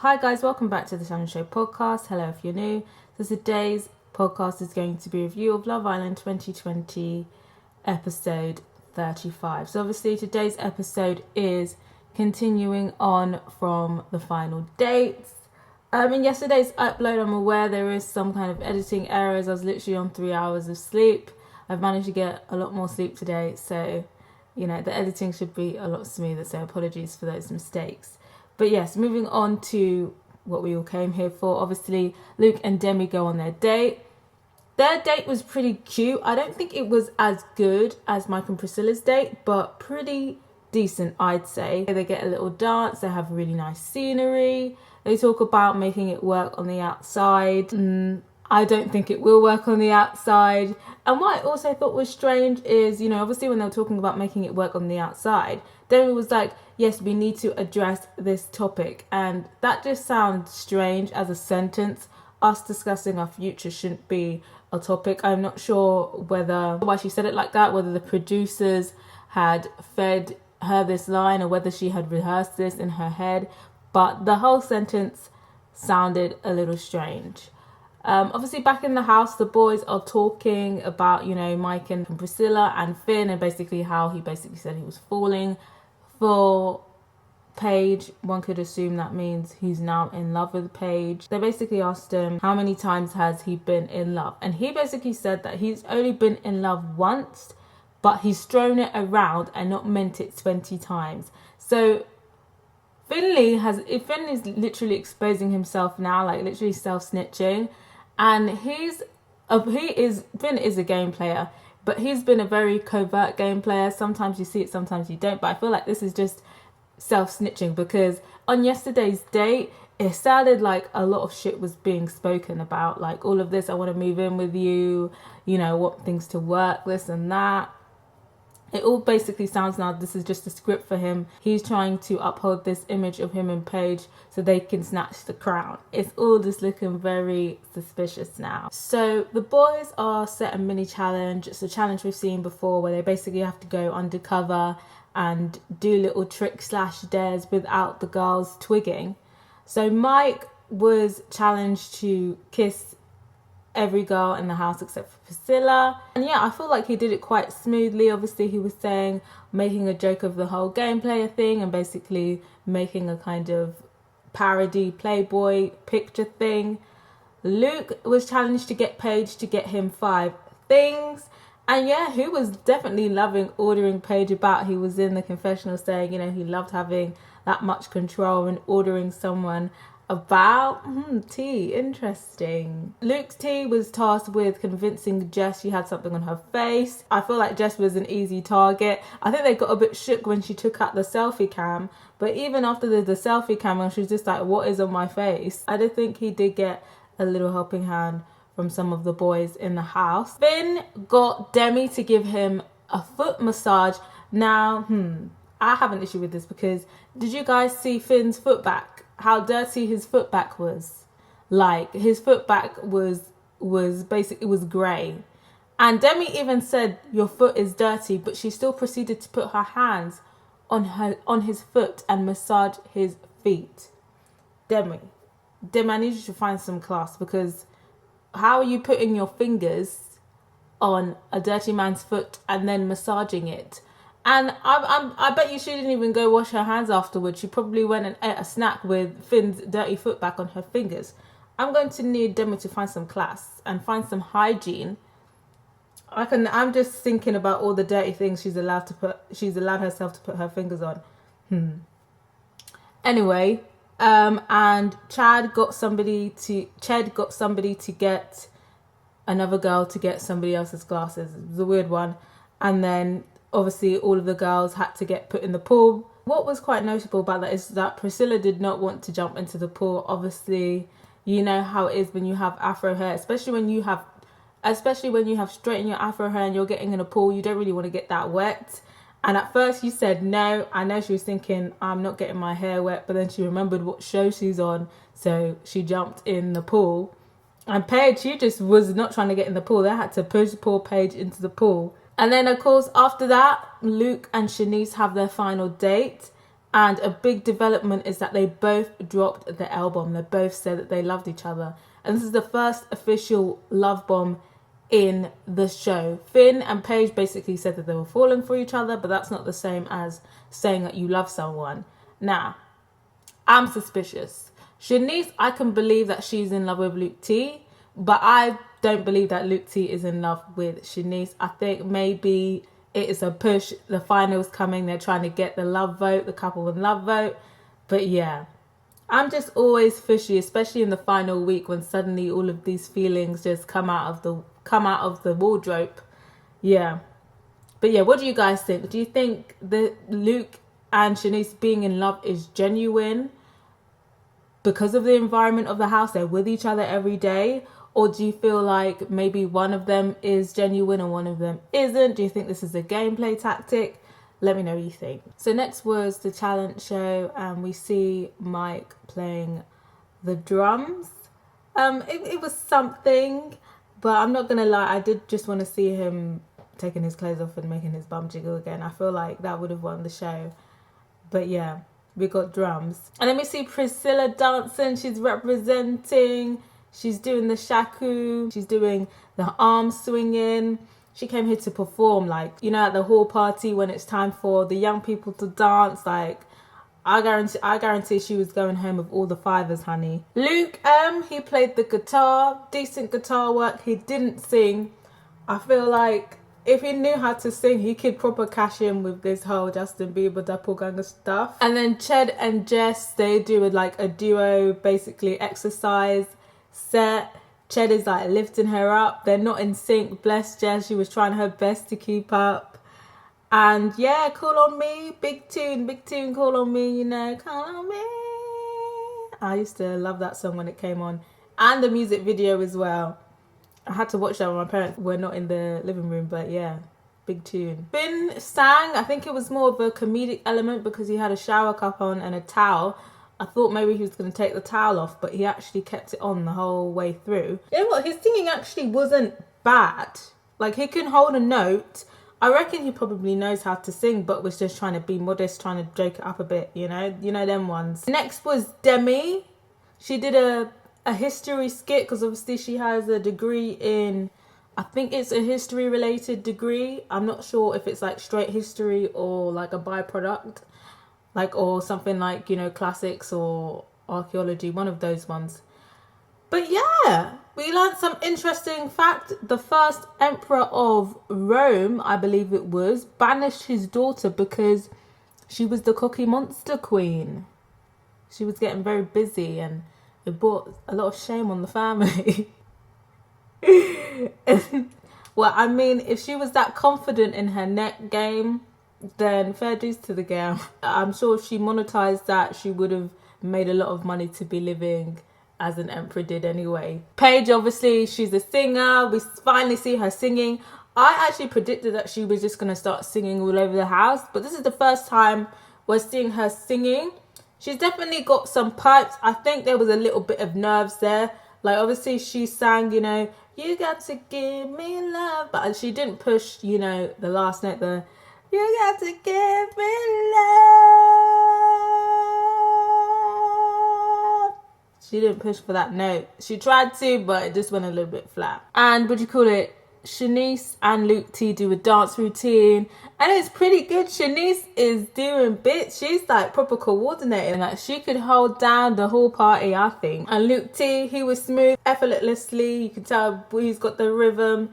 Hi guys, welcome back to the Shannon Show podcast. Hello if you're new. So today's podcast is going to be a review of Love Island 2020 episode 35. So obviously today's episode is continuing on from the final dates. In yesterday's upload, I'm aware there is some kind of editing errors. I was literally on 3 hours of sleep. I've managed to get a lot more sleep today, so the editing should be a lot smoother, so apologies for those mistakes. But yes, moving on to what we all came here for. Obviously, Luke and Demi go on their date. Their date was pretty cute. I don't think it was as good as Mike and Priscilla's date, but pretty decent, I'd say. They get a little dance. They have really nice scenery. They talk about making it work on the outside. I don't think it will work on the outside. And what I also thought was strange is, obviously when they were talking about making it work on the outside, Demi was like, yes, we need to address this topic. And that just sounds strange as a sentence. Us discussing our future shouldn't be a topic. I'm not sure why she said it like that, whether the producers had fed her this line or whether she had rehearsed this in her head. But the whole sentence sounded a little strange. Obviously back in the house, the boys are talking about, Mike and Priscilla and Finn, and basically how he basically said he was falling for Paige. One could assume that means he's now in love with Paige. They basically asked him how many times has he been in love, and he basically said that he's only been in love once, but he's thrown it around and not meant it 20 times. So Finn is literally exposing himself now, like literally self-snitching. And Finn is a game player, but he's been a very covert game player. Sometimes you see it, sometimes you don't. But I feel like this is just self-snitching, because on yesterday's date, it sounded like a lot of shit was being spoken about. Like all of this, I want to move in with you, want things to work, this and that. It all basically sounds now this is just a script for him. He's trying to uphold this image of him and Paige so they can snatch the crown. It's all just looking very suspicious now. So the boys are set a mini challenge. It's a challenge we've seen before where they basically have to go undercover and do little trick/dares without the girls twigging. So Mike was challenged to kiss every girl in the house except for Priscilla. And yeah, I feel like he did it quite smoothly. Obviously he was making a joke of the whole game player thing and basically making a kind of parody Playboy picture thing. Luke was challenged to get Paige to get him 5 things. And yeah, he was definitely loving ordering Paige about. He was in the confessional saying, he loved having that much control and ordering someone about. Tea, interesting. Luke's tea was tasked with convincing Jess she had something on her face. I feel like Jess was an easy target. I think they got a bit shook when she took out the selfie cam, but even after the selfie cam, she was just like, what is on my face? I did think he did get a little helping hand from some of the boys in the house. Finn got Demi to give him a foot massage. Now, I have an issue with this, because did you guys see Finn's foot back? How dirty his foot back was. Like, his foot back was basically, it was grey. And Demi even said, your foot is dirty, but she still proceeded to put her hands on his foot and massage his feet. Demi, I need you to find some class, because how are you putting your fingers on a dirty man's foot and then massaging it? And I bet you she didn't even go wash her hands afterwards. She probably went and ate a snack with Finn's dirty foot back on her fingers. I'm going to need Demi to find some class and find some hygiene. I'm just thinking about all the dirty things she's allowed herself to put her fingers on. Anyway, and Ched got somebody to get another girl to get somebody else's glasses. It was a weird one. And then obviously all of the girls had to get put in the pool. What was quite notable about that is that Priscilla did not want to jump into the pool. Obviously, you know how it is when you have afro hair, especially when you have straightened your afro hair and you're getting in a pool, you don't really want to get that wet. And at first you said no. I know she was thinking, I'm not getting my hair wet, but then she remembered what show she's on, so she jumped in the pool. And Paige, she just was not trying to get in the pool. They had to push poor Paige into the pool. And then, of course, after that, Luke and Shanice have their final date. And a big development is that they both dropped the L bomb. They both said that they loved each other. And this is the first official love bomb in the show. Finn and Paige basically said that they were falling for each other, but that's not the same as saying that you love someone. Now, I'm suspicious. Shanice, I can believe that she's in love with Luke T, but I don't believe that Luke T is in love with Shanice. I think maybe it is a push. The final's coming. They're trying to get the love vote, the couple with love vote. But yeah, I'm just always fishy, especially in the final week when suddenly all of these feelings just come out of the wardrobe. Yeah. But yeah, what do you guys think? Do you think that Luke and Shanice being in love is genuine because of the environment of the house? They're with each other every day. Or do you feel like maybe one of them is genuine and one of them isn't? Do you think this is a gameplay tactic? Let me know what you think. So next was the talent show, and we see Mike playing the drums. It was something, but I'm not gonna lie, I did just want to see him taking his clothes off and making his bum jiggle again. I feel like that would have won the show. But yeah, we got drums. And then we see Priscilla dancing. She's representing. She's doing the shaku. She's doing the arm swinging. She came here to perform, like, you know, at the hall party when it's time for the young people to dance. Like, I guarantee she was going home with all the fivers, honey. Luke, he played the guitar. Decent guitar work. He didn't sing. I feel like if he knew how to sing, he could proper cash in with this whole Justin Bieber doppelganger stuff. And then Ched and Jess, they do like a duo, basically exercise set. Ched is like lifting her up. They're not in sync. Bless Jess, she was trying her best to keep up. And yeah, Call on Me, big tune, Call on Me, you know, Call on Me. I used to love that song when it came on, and the music video as well. I had to watch that when my parents were not in the living room, but yeah, big tune. Finn sang. I think it was more of a comedic element because he had a shower cup on and a towel. I thought maybe he was going to take the towel off, but he actually kept it on the whole way through. You know what? His singing actually wasn't bad. Like, he can hold a note. I reckon he probably knows how to sing, but was just trying to be modest, trying to joke it up a bit, you know? You know them ones. Next was Demi. She did a history skit because obviously she has a degree in, I think it's a history related degree. I'm not sure if it's like straight history or like a byproduct. Like, or something like, you know, classics or archaeology, one of those ones. But yeah, we learned some interesting fact. The first emperor of Rome, I believe it was, banished his daughter because she was the Cookie Monster queen. She was getting very busy and it brought a lot of shame on the family. Well, I mean, if she was that confident in her neck game, then fair dues to the girl. I'm sure if she monetized that, she would have made a lot of money to be living as an emperor did anyway. Paige, obviously, she's a singer. We finally see her singing. I actually predicted that she was just going to start singing all over the house, but this is the first time we're seeing her singing. She's definitely got some pipes. I think there was a little bit of nerves there. Like, obviously, she sang, you know, you got to give me love, but she didn't push, you know, the last note, the you got to give me love. She didn't push for that note. She tried to, but it just went a little bit flat. And what do you call it? Shanice and Luke T do a dance routine, and it's pretty good. Shanice is doing bits. She's like proper coordinating. Like, she could hold down the whole party, I think. And Luke T, he was smooth, effortlessly. You can tell he's got the rhythm.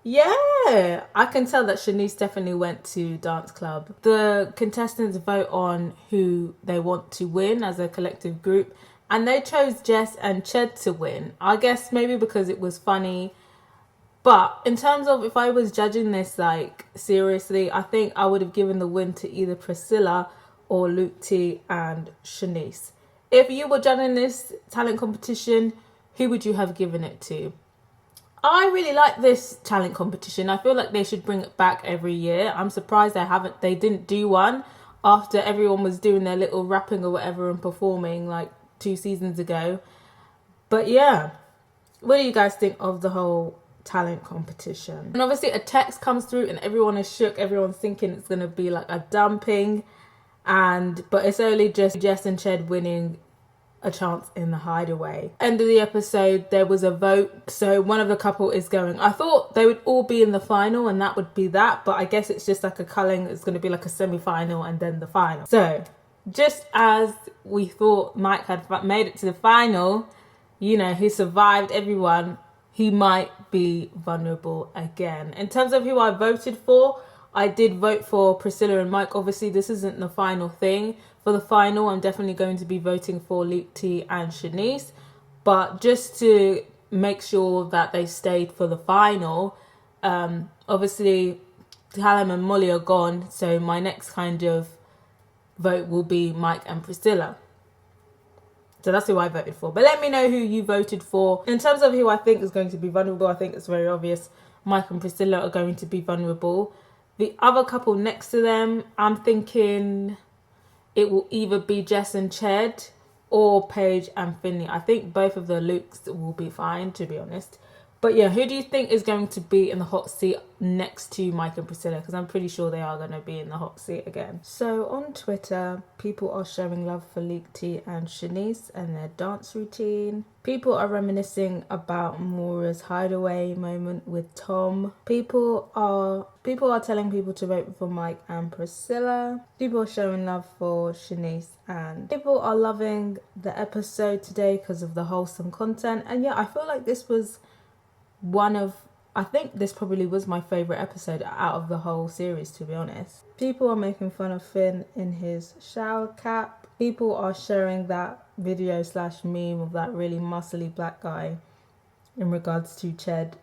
Yeah, I can tell that Shanice definitely went to dance club. The contestants vote on who they want to win as a collective group, and they chose Jess and Ched to win. I guess maybe because it was funny. But in terms of if I was judging this like seriously, I think I would have given the win to either Priscilla or Luke T and Shanice. If you were judging this talent competition, who would you have given it to? I really like this talent competition. I feel like they should bring it back every year. I'm surprised they didn't do one after everyone was doing their little rapping or whatever and performing like 2 seasons ago. But yeah, what do you guys think of the whole talent competition? And obviously a text comes through and everyone is shook. Everyone's thinking it's going to be like a dumping. but it's only just Jess and Ched winning a chance in the hideaway. End of the episode, there was a vote, so one of the couple is going. I thought they would all be in the final and that would be that, but I guess it's just like a culling. It's going to be like a semi-final and then the final. So just as we thought Mike had made it to the final, you know, he survived everyone, he might be vulnerable again. In terms of who I voted for, I did vote for Priscilla and Mike. Obviously, this isn't the final thing. For the final, I'm definitely going to be voting for Luke T and Shanice. But just to make sure that they stayed for the final, obviously, Callum and Molly are gone. So my next kind of vote will be Mike and Priscilla. So that's who I voted for. But let me know who you voted for. In terms of who I think is going to be vulnerable, I think it's very obvious. Mike and Priscilla are going to be vulnerable. The other couple next to them, I'm thinking it will either be Jess and Ched or Paige and Finley. I think both of the Lukes will be fine, to be honest. But yeah, who do you think is going to be in the hot seat next to Mike and Priscilla? Because I'm pretty sure they are going to be in the hot seat again. So on Twitter, people are showing love for Luke T and Shanice and their dance routine. People are reminiscing about Maura's hideaway moment with Tom. People are telling people to vote for Mike and Priscilla. People are showing love for Shanice, and people are loving the episode today because of the wholesome content. And yeah, I feel like this was I think this probably was my favourite episode out of the whole series, to be honest. People are making fun of Finn in his shower cap. People are sharing that video / meme of that really muscly black guy in regards to Ched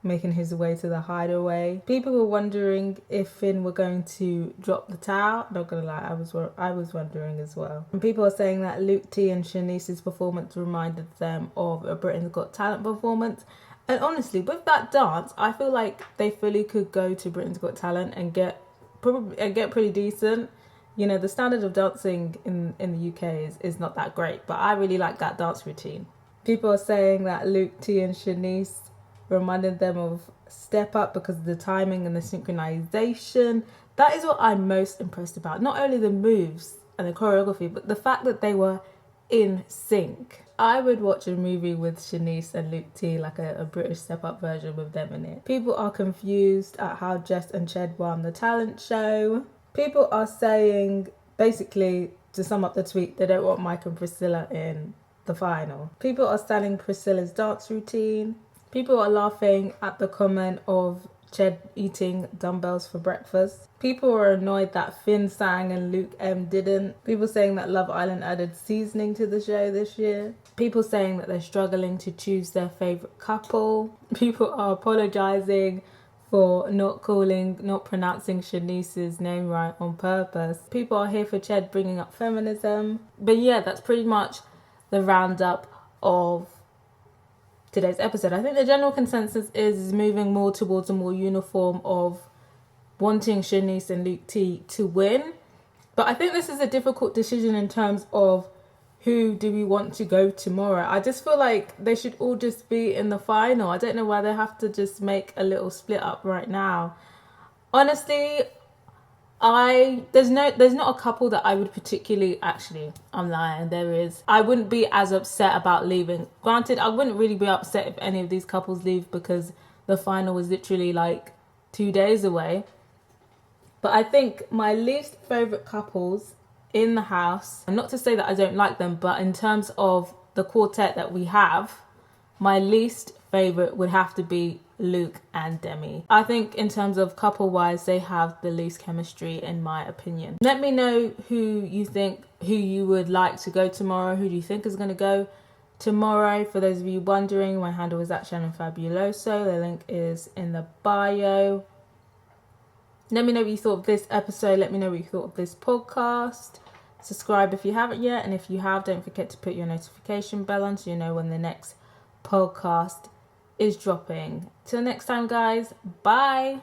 making his way to the hideaway. People were wondering if Finn were going to drop the towel. Not gonna lie, I was wondering as well. And people are saying that Luke T and Shanice's performance reminded them of a Britain's Got Talent performance. And honestly, with that dance, I feel like they fully could go to Britain's Got Talent and get pretty decent. You know, the standard of dancing in the UK is not that great, but I really like that dance routine. People are saying that Luke T and Shanice reminded them of Step Up because of the timing and the synchronization. That is what I'm most impressed about. Not only the moves and the choreography, but the fact that they were in sync. I would watch a movie with Shanice and Luke T, like a British Step Up version with them in it. People are confused at how Jess and Ched won the talent show. People are saying, basically, to sum up the tweet, they don't want Mike and Priscilla in the final. People are standing Priscilla's dance routine. People are laughing at the comment of Ched eating dumbbells for breakfast. People are annoyed that Finn sang and Luke M didn't. People saying that Love Island added seasoning to the show this year. People saying that they're struggling to choose their favourite couple. People are apologising for not pronouncing Shanice's name right on purpose. People are here for Ched bringing up feminism. But yeah, that's pretty much the roundup of today's episode. I think the general consensus is moving more towards a more uniform of wanting Shanice and Luke T to win. But I think this is a difficult decision in terms of who do we want to go tomorrow. I just feel like they should all just be in the final. I don't know why they have to just make a little split up right now. Honestly, there's not a couple that I would particularly, actually, I'm lying, there is. I wouldn't be as upset about leaving. Granted, I wouldn't really be upset if any of these couples leave because the final was literally like 2 days away. But I think my least favourite couples in the house, and not to say that I don't like them, but in terms of the quartet that we have, my least favourite would have to be Luke and Demi. I think in terms of couple-wise, they have the least chemistry in my opinion. Let me know who you would like to go tomorrow. Who do you think is going to go tomorrow? For those of you wondering, my handle is at shannonbafundilaenquiries. The link is in the bio. Let me know what you thought of this episode. Let me know what you thought of this podcast. Subscribe if you haven't yet, and if you have, don't forget to put your notification bell on so you know when the next podcast is dropping. Till next time, guys. Bye.